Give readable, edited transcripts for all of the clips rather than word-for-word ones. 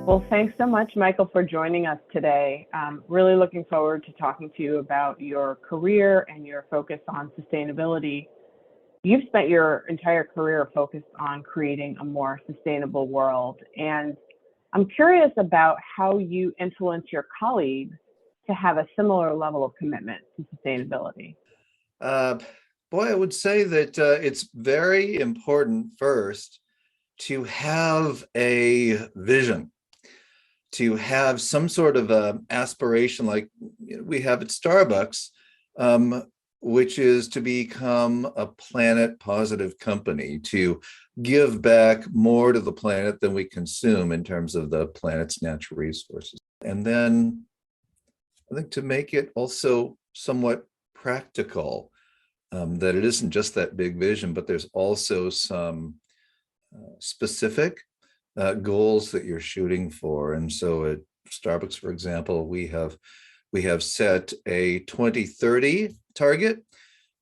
Well, thanks so much, Michael, for joining us today. Really looking forward to talking to you about your career and your focus on sustainability. You've spent your entire career focused on creating a more sustainable world. And I'm curious about how you influence your colleagues to have a similar level of commitment to sustainability. Uh, Boy, I would say that it's very important first to have a vision, to have some sort of aspiration like we have at Starbucks, um, which is to become a planet positive company, to give back more to the planet than we consume in terms of the planet's natural resources. And then I think to make it also somewhat practical, that it isn't just that big vision, but there's also some specific goals that you're shooting for. And so at Starbucks, for example, we have set a 2030 target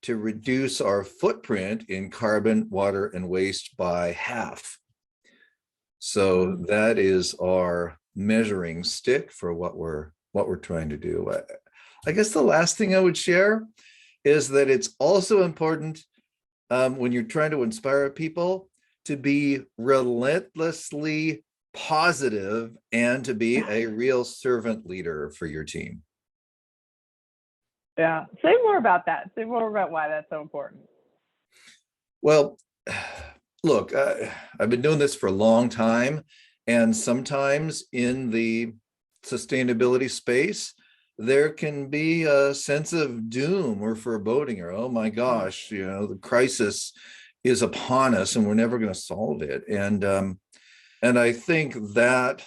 to reduce our footprint in carbon, water, and waste by half. So that is our measuring stick for what we're trying to do. I guess the last thing I would share is that it's also important when you're trying to inspire people to be relentlessly positive and to be a real servant leader for your team. Yeah, say more about that. Say more about why that's so important. Well, look, I've been doing this for a long time, and sometimes in the sustainability space, there can be a sense of doom or foreboding, or oh my gosh, the crisis is upon us and we're never going to solve it. And I think that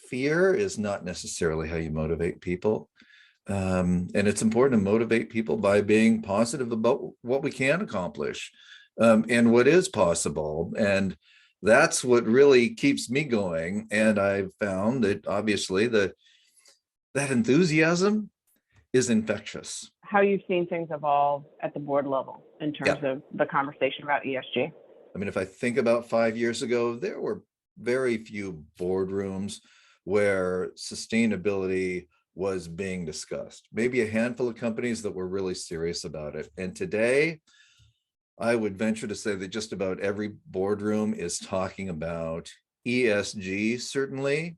fear is not necessarily how you motivate people. And it's important to motivate people by being positive about what we can accomplish, and what is possible. And that's what really keeps me going. And I've found that obviously that enthusiasm is infectious. How you've seen things evolve at the board level in Yeah. terms of the conversation about ESG. I mean, if I think about 5 years ago, there were very few boardrooms where sustainability was being discussed. Maybe a handful of companies that were really serious about it. And today, I would venture to say that just about every boardroom is talking about ESG, certainly,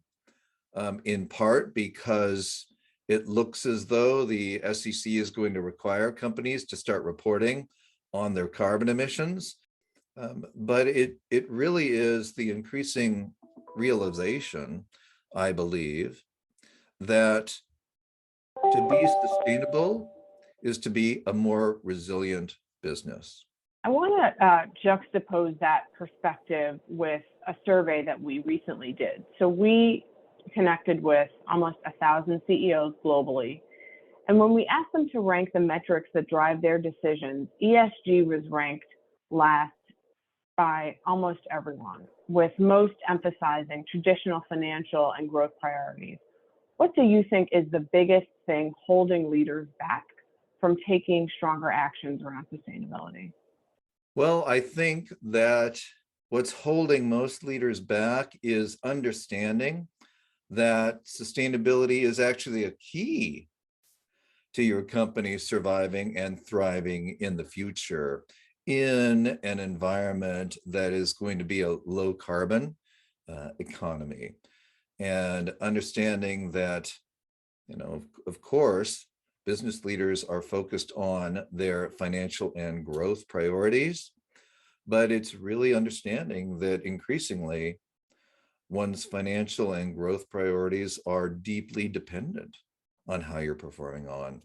in part because it looks as though the SEC is going to require companies to start reporting on their carbon emissions. But it really is the increasing realization, I believe, that to be sustainable is to be a more resilient business. I want to juxtapose that perspective with a survey that we recently did. So we connected with almost 1,000 CEOs globally. And when we asked them to rank the metrics that drive their decisions, ESG was ranked last by almost everyone, with most emphasizing traditional financial and growth priorities. What do you think is the biggest thing holding leaders back from taking stronger actions around sustainability? Well, I think that what's holding most leaders back is understanding that sustainability is actually a key to your company surviving and thriving in the future in an environment that is going to be a low carbon economy. And understanding that, of course, business leaders are focused on their financial and growth priorities, but it's really understanding that increasingly one's financial and growth priorities are deeply dependent on how you're performing on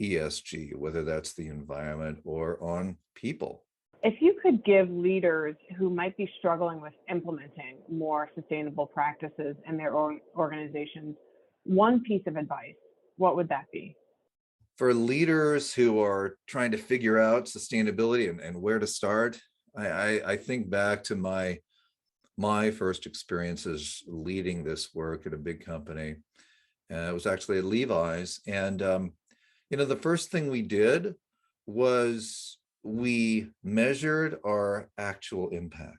ESG, whether that's the environment or on people. If you could give leaders who might be struggling with implementing more sustainable practices in their own organizations one piece of advice, what would that be? For leaders who are trying to figure out sustainability and where to start, I think back to my first experiences leading this work at a big company. It was actually at Levi's. And, the first thing we did was we measured our actual impact.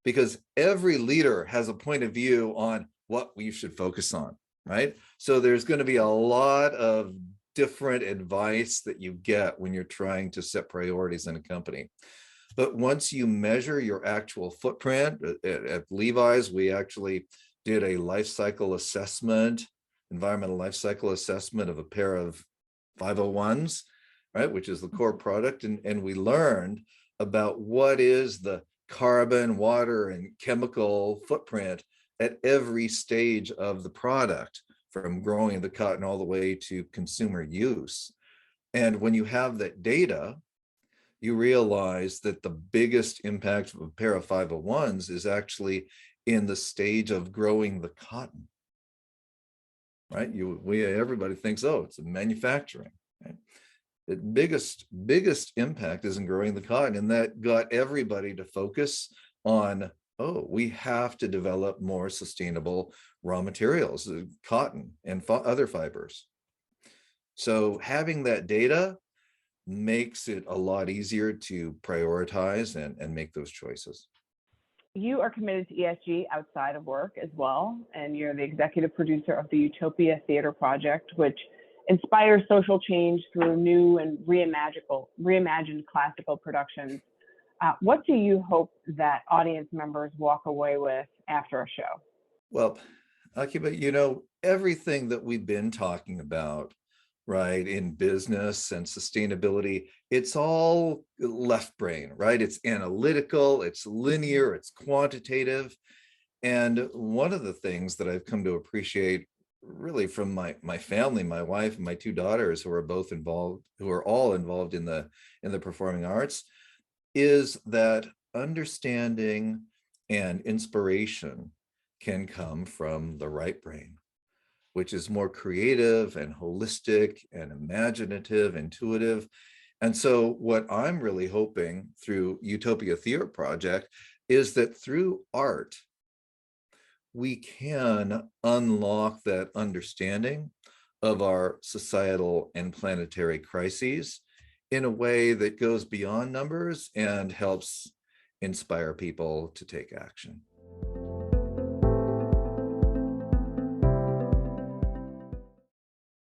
because every leader has a point of view on what we should focus on, right? So there's going to be a lot of different advice that you get when you're trying to set priorities in a company. But once you measure your actual footprint, at Levi's, we actually did a life cycle assessment, environmental life cycle assessment of a pair of 501s, right, which is the core product. And we learned about what is the carbon, water, and chemical footprint at every stage of the product, from growing the cotton all the way to consumer use. And when you have that data, you realize that the biggest impact of a pair of 501s is actually in the stage of growing the cotton, right? Everybody thinks, oh, it's manufacturing, right? The biggest impact is in growing the cotton, and that got everybody to focus on, oh, we have to develop more sustainable raw materials, cotton and other fibers. So having that data makes it a lot easier to prioritize and make those choices. You are committed to ESG outside of work as well, and you're the executive producer of the Utopia Theater Project, which inspires social change through new and reimagined classical productions. What do you hope that audience members walk away with after a show? Well, Akiba, everything that we've been talking about, right, in business and sustainability, it's all left brain, right? It's analytical, it's linear, it's quantitative. And one of the things that I've come to appreciate really from my family, my wife and my two daughters, who are all involved in the performing arts, is that understanding and inspiration can come from the right brain, which is more creative and holistic and imaginative, intuitive. And so what I'm really hoping through Utopia Theater Project is that through art, we can unlock that understanding of our societal and planetary crises in a way that goes beyond numbers and helps inspire people to take action.